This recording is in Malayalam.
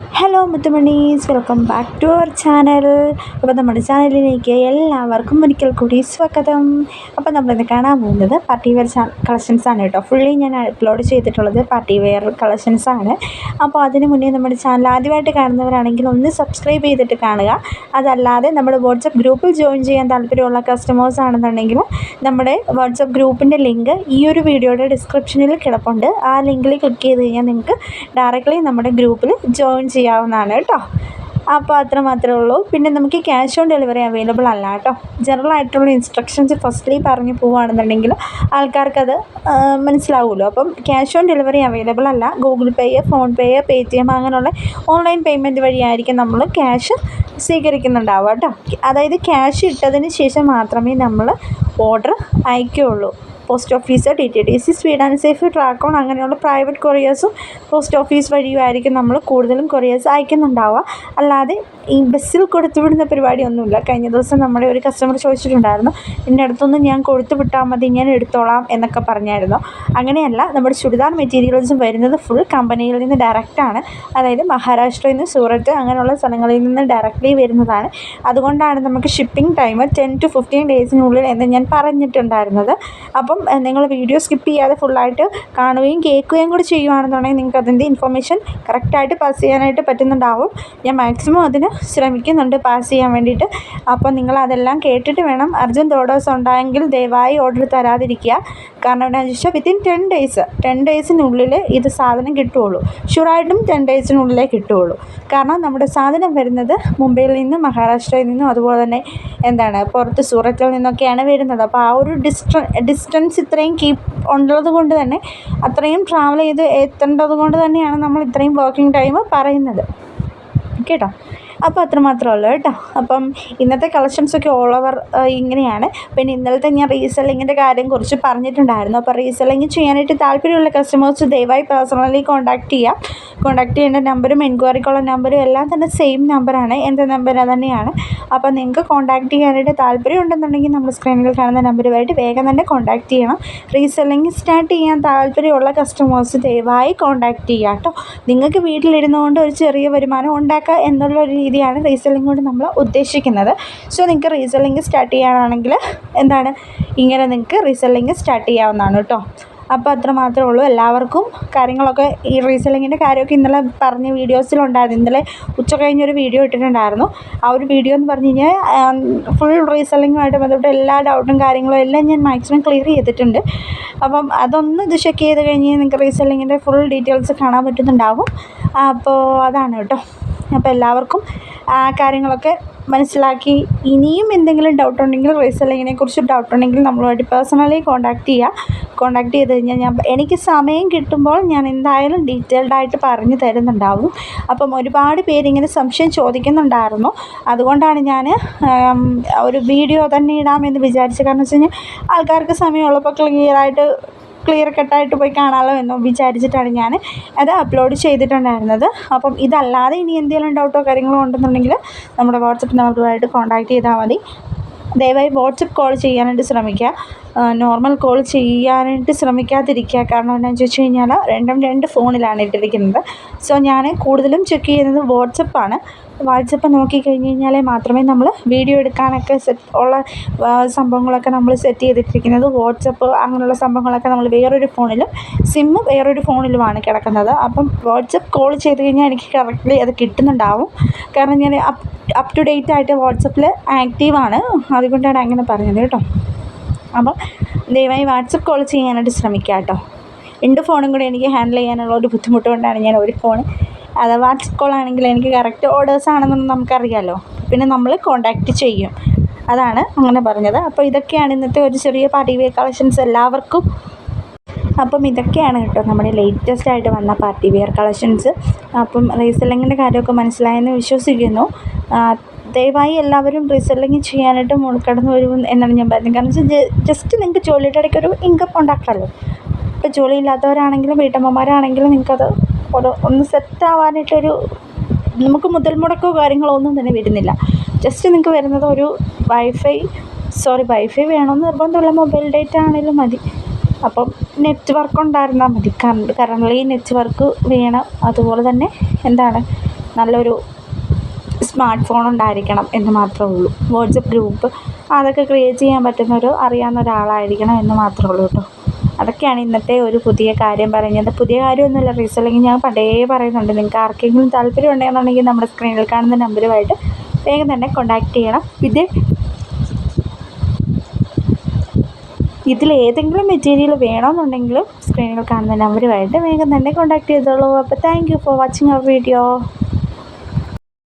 ഹലോ മുത്തുമണീസ്, welcome back to our channel. അപ്പോൾ നമ്മുടെ ചാനലിലേക്ക് എല്ലാവർക്കും ഒരിക്കൽ കൂടി സ്വാഗതം. അപ്പോൾ നമ്മളിന്ന് കാണാൻ പോകുന്നത് പാർട്ടി വെയർ കളക്ഷൻസാണ് കേട്ടോ. ഫുള്ളി ഞാൻ അപ്ലോഡ് ചെയ്തിട്ടുള്ളത് പാർട്ടി വെയർ കളക്ഷൻസാണ്. അപ്പോൾ അതിന് മുന്നേ നമ്മുടെ ചാനൽ ആദ്യമായിട്ട് കാണുന്നവരാണെങ്കിൽ ഒന്ന് സബ്സ്ക്രൈബ് ചെയ്തിട്ട് കാണുക. അതല്ലാതെ നമ്മുടെ വാട്സപ്പ് ഗ്രൂപ്പിൽ ജോയിൻ ചെയ്യാൻ താല്പര്യമുള്ള കസ്റ്റമേഴ്സ് ആണെന്നുണ്ടെങ്കിൽ നമ്മുടെ വാട്സപ്പ് ഗ്രൂപ്പിൻ്റെ ലിങ്ക് ഈ ഒരു വീഡിയോയുടെ ഡിസ്ക്രിപ്ഷനിൽ കിടപ്പുണ്ട്. ആ ലിങ്കിൽ ക്ലിക്ക് ചെയ്ത് കഴിഞ്ഞാൽ നിങ്ങൾക്ക് ഡയറക്റ്റ്ലി നമ്മുടെ ഗ്രൂപ്പിൽ ജോയിൻ ചെയ്യാവുന്നതാണ് കേട്ടോ. അപ്പോൾ അത്ര മാത്രമേ ഉള്ളൂ. പിന്നെ നമുക്ക് ക്യാഷ് ഓൺ ഡെലിവറി അവൈലബിൾ അല്ല കേട്ടോ. ജനറൽ ആയിട്ടുള്ള ഇൻസ്ട്രക്ഷൻസ് ഫസ്റ്റ്ലി പറഞ്ഞു പോവുകയാണെന്നുണ്ടെങ്കിൽ ആൾക്കാർക്കത് മനസ്സിലാവുമല്ലോ. അപ്പം ക്യാഷ് ഓൺ ഡെലിവറി അവൈലബിൾ അല്ല. ഗൂഗിൾ പേ, ഫോൺ പേ, പേടിഎം അങ്ങനെയുള്ള ഓൺലൈൻ പേയ്മെൻറ്റ് വഴിയായിരിക്കും നമ്മൾ ക്യാഷ് സ്വീകരിക്കുന്നുണ്ടാവുക കേട്ടോ. അതായത് ക്യാഷ് ഇട്ടതിന് ശേഷം മാത്രമേ നമ്മൾ ഓർഡർ അയക്കുകയുള്ളൂ. Post office, DTDC, speed and safe, Trackon അങ്ങനെയുള്ള പ്രൈവറ്റ് കൊറിയേഴ്സും പോസ്റ്റ് ഓഫീസ് വഴിയുമായിരിക്കും നമ്മൾ കൂടുതലും കൊറിയേഴ്സ് അയക്കുന്നുണ്ടാവുക. അല്ലാതെ ഈ ബസ്സിൽ കൊടുത്തുവിടുന്ന പരിപാടിയൊന്നുമില്ല. കഴിഞ്ഞ ദിവസം നമ്മുടെ ഒരു കസ്റ്റമർ ചോദിച്ചിട്ടുണ്ടായിരുന്നു, എൻ്റെ അടുത്തൊന്നും ഞാൻ കൊടുത്തു വിട്ടാൽ മതി, ഞാൻ എടുത്തോളാം എന്നൊക്കെ പറഞ്ഞായിരുന്നു. അങ്ങനെയല്ല, നമ്മുടെ ചുരിദാർ മെറ്റീരിയൽസും വരുന്നത് ഫുൾ കമ്പനിയിൽ നിന്ന് ഡയറക്റ്റാണ്. അതായത് മഹാരാഷ്ട്രയിൽ നിന്ന്, സൂറത്ത് അങ്ങനെയുള്ള സ്ഥലങ്ങളിൽ നിന്ന് ഡയറക്റ്റ്ലി വരുന്നതാണ്. അതുകൊണ്ടാണ് നമുക്ക് ഷിപ്പിംഗ് ടൈം 10 to 15 ഡേയ്സിനുള്ളിൽ എന്ന് ഞാൻ പറഞ്ഞിട്ടുണ്ടായിരുന്നത്. അപ്പം നിങ്ങൾ വീഡിയോ സ്കിപ്പ് ചെയ്യാതെ ഫുള്ളായിട്ട് കാണുകയും കേൾക്കുകയും കൂടി ചെയ്യുകയാണെന്നുണ്ടെങ്കിൽ നിങ്ങൾക്ക് അതിൻ്റെ ഇൻഫർമേഷൻ കറക്റ്റായിട്ട് പാസ് ചെയ്യാനായിട്ട് പറ്റുന്നുണ്ടാവും. ഞാൻ മാക്സിമം അതിന് ശ്രമിക്കുന്നുണ്ട് പാസ് ചെയ്യാൻ വേണ്ടിയിട്ട്. അപ്പോൾ നിങ്ങളതെല്ലാം കേട്ടിട്ട് വേണം. അർജൻറ്റ് ഓർഡേഴ്സ് ഉണ്ടെങ്കിൽ ദയവായി ഓർഡർ തരാതിരിക്കുക. കാരണം എന്താണെന്ന് വെച്ചാൽ വിത്തിൻ 10 ഡേയ്സിനുള്ളിൽ ഇത് സാധനം കിട്ടുകയുള്ളൂ. ഷുവറായിട്ടും 10 ഡേയ്സിനുള്ളിലേ കിട്ടുകയുള്ളൂ. കാരണം നമ്മുടെ സാധനം വരുന്നത് മുംബൈയിൽ നിന്നും മഹാരാഷ്ട്രയിൽ നിന്നും അതുപോലെ തന്നെ പുറത്ത് സൂറത്തിൽ നിന്നൊക്കെയാണ് വരുന്നത്. അപ്പോൾ ആ ഒരു ഡിസ്റ്റൻസ് ഇത്രയും ഉള്ളത് കൊണ്ട് തന്നെ, അത്രയും ട്രാവൽ ചെയ്ത് എത്തേണ്ടത് കൊണ്ട് തന്നെയാണ് നമ്മൾ ഇത്രയും വർക്കിംഗ് ടൈം പറയുന്നത് കേട്ടോ. അപ്പോൾ അത്രമാത്രമേ ഉള്ളൂ കേട്ടോ. അപ്പം ഇന്നത്തെ കളക്ഷൻസൊക്കെ ഓൾ ഓവർ ഇങ്ങനെയാണ്. പിന്നെ ഇന്നലത്തെ ഞാൻ റീസെല്ലിങ്ങിൻ്റെ കാര്യം കുറിച്ച് പറഞ്ഞിട്ടുണ്ടായിരുന്നു. അപ്പോൾ റീസെല്ലിങ് ചെയ്യാനായിട്ട് താല്പര്യമുള്ള കസ്റ്റമേഴ്സ് ദയവായി പേഴ്സണലി കോൺടാക്റ്റ് ചെയ്യുക. കോൺടാക്റ്റ് ചെയ്യേണ്ട നമ്പറും എൻക്വയറിക്കുള്ള നമ്പറും എല്ലാം തന്നെ സെയിം നമ്പറാണ്. എൻ്റെ നമ്പർ തന്നെയാണ്. അപ്പോൾ നിങ്ങൾക്ക് കോൺടാക്റ്റ് ചെയ്യാനായിട്ട് താല്പര്യം ഉണ്ടെന്നുണ്ടെങ്കിൽ നമ്മൾ സ്ക്രീനിൽ കാണുന്ന നമ്പറുമായിട്ട് വേഗം തന്നെ കോൺടാക്റ്റ് ചെയ്യണം. റീസെല്ലിങ് സ്റ്റാർട്ട് ചെയ്യാൻ താല്പര്യമുള്ള കസ്റ്റമേഴ്സ് ദയവായി കോൺടാക്റ്റ് ചെയ്യുക കേട്ടോ. നിങ്ങൾക്ക് വീട്ടിലിരുന്നുകൊണ്ട് ഒരു ചെറിയ വരുമാനം ഉണ്ടാക്കുക എന്നുള്ളൊരു രീതിയാണ് റീസെല്ലിംഗ് കൊണ്ട് നമ്മൾ ഉദ്ദേശിക്കുന്നത്. സോ നിങ്ങൾക്ക് റീസെല്ലിംഗ് സ്റ്റാർട്ട് ചെയ്യാനാണെങ്കിൽ ഇങ്ങനെ നിങ്ങൾക്ക് റീസെല്ലിംഗ് സ്റ്റാർട്ട് ചെയ്യാവുന്നതാണ് കേട്ടോ. അപ്പോൾ അത്ര മാത്രമേ ഉള്ളൂ. എല്ലാവർക്കും കാര്യങ്ങളൊക്കെ ഈ റീസെല്ലിങ്ങിൻ്റെ കാര്യമൊക്കെ ഇന്നലെ പറഞ്ഞ വീഡിയോസിലുണ്ടായിരുന്നു. ഇന്നലെ ഉച്ച കഴിഞ്ഞൊരു വീഡിയോ ഇട്ടിട്ടുണ്ടായിരുന്നു. ആ ഒരു വീഡിയോ എന്ന് പറഞ്ഞു കഴിഞ്ഞാൽ ഫുൾ റീസെല്ലിങ്ങുമായിട്ട് ബന്ധപ്പെട്ട എല്ലാ ഡൗട്ടും കാര്യങ്ങളും എല്ലാം ഞാൻ മാക്സിമം ക്ലിയർ ചെയ്തിട്ടുണ്ട്. അപ്പം അതൊന്ന് ഇത് ചെക്ക് ചെയ്ത് കഴിഞ്ഞ് നിങ്ങൾക്ക് റീസെല്ലിങ്ങിൻ്റെ ഫുൾ ഡീറ്റെയിൽസ് കാണാൻ പറ്റുന്നുണ്ടാവും. അപ്പോൾ അതാണ് കേട്ടോ. അപ്പോൾ എല്ലാവർക്കും ആ കാര്യങ്ങളൊക്കെ മനസ്സിലാക്കി. ഇനിയും എന്തെങ്കിലും ഡൗട്ട് ഉണ്ടെങ്കിൽ റീസെല്ലിങ്ങിനെ കുറിച്ച് ഡൗട്ട് ഉണ്ടെങ്കിൽ നമ്മളുമായിട്ട് പേഴ്സണലി കോൺടാക്റ്റ് ചെയ്യുക. കോൺടാക്റ്റ് ചെയ്ത് കഴിഞ്ഞാൽ എനിക്ക് സമയം കിട്ടുമ്പോൾ ഞാൻ എന്തായാലും ഡീറ്റെയിൽഡായിട്ട് പറഞ്ഞു തരുന്നുണ്ടാവും. അപ്പം ഒരുപാട് പേരിങ്ങനെ സംശയം ചോദിക്കുന്നുണ്ടായിരുന്നു. അതുകൊണ്ടാണ് ഞാൻ ഒരു വീഡിയോ തന്നെ ഇടാമെന്ന് വിചാരിച്ചത്. കാരണം വെച്ച് കഴിഞ്ഞാൽ ആൾക്കാർക്ക് സമയമുള്ളപ്പോൾ ക്ലിയർ കട്ടായിട്ട് പോയി കാണാമല്ലോ എന്ന് വിചാരിച്ചിട്ടാണ് ഞാൻ അത് അപ്ലോഡ് ചെയ്തിട്ടുണ്ടായിരുന്നത്. അപ്പം ഇതല്ലാതെ ഇനി എന്തെങ്കിലും ഡൗട്ടോ കാര്യങ്ങളോ ഉണ്ടെന്നുണ്ടെങ്കിൽ നമ്മുടെ വാട്സപ്പ് നമ്പറുമായിട്ട് കോൺടാക്റ്റ് ചെയ്താൽ മതി. ദയവായി വാട്സപ്പ് കോൾ ചെയ്യാനായിട്ട് ശ്രമിക്കുക. നോർമൽ കോൾ ചെയ്യാനായിട്ട് ശ്രമിക്കാതിരിക്കുക. കാരണം എന്താണെന്ന് ചോദിച്ചു കഴിഞ്ഞാൽ രണ്ട് ഫോണിലാണ് ഇട്ടിരിക്കുന്നത്. സോ ഞാൻ കൂടുതലും ചെക്ക് ചെയ്യുന്നത് വാട്സപ്പാണ്. വാട്സപ്പ് നോക്കിക്കഴിഞ്ഞ് കഴിഞ്ഞാൽ മാത്രമേ നമ്മൾ വീഡിയോ എടുക്കാനൊക്കെ ഉള്ള സംഭവങ്ങളൊക്കെ നമ്മൾ സെറ്റ് ചെയ്തിട്ടിരിക്കുന്നത്. വാട്സപ്പ് അങ്ങനെയുള്ള സംഭവങ്ങളൊക്കെ നമ്മൾ വേറൊരു ഫോണിലും സിമ്മ് വേറൊരു ഫോണിലുമാണ് കിടക്കുന്നത്. അപ്പം വാട്സപ്പ് കോൾ ചെയ്ത് കഴിഞ്ഞാൽ എനിക്ക് കറക്റ്റ്ലി അത് കിട്ടുന്നുണ്ടാവും. കാരണം ഞാൻ അപ് ടു ഡേറ്റ് ആയിട്ട് വാട്സപ്പിൽ ആക്റ്റീവാണ്. അതുകൊണ്ടാണ് അങ്ങനെ പറഞ്ഞത് കേട്ടോ. അപ്പം ദയവായി വാട്സപ്പ് കോൾ ചെയ്യാനായിട്ട് ശ്രമിക്കുക കേട്ടോ. 2 ഫോണും കൂടി എനിക്ക് ഹാൻഡിൽ ചെയ്യാനുള്ള ഒരു ബുദ്ധിമുട്ട് കൊണ്ടാണ് ഞാൻ ഒരു ഫോൺ അത് വാട്സപ്പ് കോൾ ആണെങ്കിൽ എനിക്ക് കറക്റ്റ് ഓർഡേഴ്സ് ആണെന്നൊന്നും നമുക്കറിയാമല്ലോ. പിന്നെ നമ്മൾ കോൺടാക്റ്റ് ചെയ്യും. അതാണ് അങ്ങനെ പറഞ്ഞത്. അപ്പോൾ ഇതൊക്കെയാണ് ഇന്നത്തെ ഒരു ചെറിയ പാർട്ടി വെയർ കളക്ഷൻസ് എല്ലാവർക്കും. അപ്പം ഇതൊക്കെയാണ് കേട്ടോ നമ്മുടെ ലേറ്റസ്റ്റ് ആയിട്ട് വന്ന പാർട്ടി വെയർ കളക്ഷൻസ്. അപ്പം റീസെല്ലിങ്ങിൻ്റെ കാര്യമൊക്കെ മനസ്സിലായെന്ന് വിശ്വസിക്കുന്നു. ദയവായി എല്ലാവരും റീസെല്ലിങ് ചെയ്യാനായിട്ട് മുൻകടന്ന് വരും എന്നാണ് ഞാൻ പറയുന്നത്. കാരണം ജസ്റ്റ് നിങ്ങൾക്ക് ജോലിയുടെ ഇടയ്ക്ക് ഒരു ഇൻകം ഉണ്ടാക്കാമല്ലോ. ഇപ്പോൾ ജോലി ഇല്ലാത്തവരാണെങ്കിലും വീട്ടമ്മമാരാണെങ്കിലും നിങ്ങൾക്കത് ഒന്ന് സെറ്റ് ആവാനായിട്ടൊരു നമുക്ക് മുതൽ മുടക്കോ കാര്യങ്ങളോ ഒന്നും തന്നെ വരുന്നില്ല. ജസ്റ്റ് നിങ്ങൾക്ക് വരുന്നത് ഒരു വൈഫൈ വേണമെന്ന് നിർബന്ധമുള്ള മൊബൈൽ ഡേറ്റ ആണെങ്കിലും മതി. അപ്പം നെറ്റ്വർക്ക് ഉണ്ടായിരുന്നാൽ മതി. കറൻറ്റ്ലി നെറ്റ്വർക്ക് വേണം. അതുപോലെ തന്നെ നല്ലൊരു സ്മാർട്ട് ഫോൺ ഉണ്ടായിരിക്കണം എന്ന് മാത്രമേ ഉള്ളൂ. വാട്സപ്പ് ഗ്രൂപ്പ് അതൊക്കെ ക്രിയേറ്റ് ചെയ്യാൻ പറ്റുന്നൊരു അറിയാവുന്ന ഒരാളായിരിക്കണം എന്ന് മാത്രമേ ഉള്ളൂ കേട്ടോ. അതൊക്കെയാണ് ഇന്നത്തെ ഒരു പുതിയ കാര്യം പറഞ്ഞത്. പുതിയ കാര്യമൊന്നുമില്ല, റീസെല്ലിങ് ഞാൻ പണ്ടേ പറയുന്നുണ്ട്. നിങ്ങൾക്ക് ആർക്കെങ്കിലും താല്പര്യം ഉണ്ടെന്നുണ്ടെങ്കിൽ നമ്മുടെ സ്ക്രീനിൽ കാണുന്ന നമ്പറുമായിട്ട് വേഗം തന്നെ കോൺടാക്റ്റ് ചെയ്യണം. ഇതിലേതെങ്കിലും മെറ്റീരിയൽ വേണമെന്നുണ്ടെങ്കിലും സ്ക്രീനിൽ കാണുന്ന നമ്പറുമായിട്ട് വേഗം തന്നെ കോൺടാക്റ്റ് ചെയ്തോളൂ. അപ്പോൾ thank you for watching our video.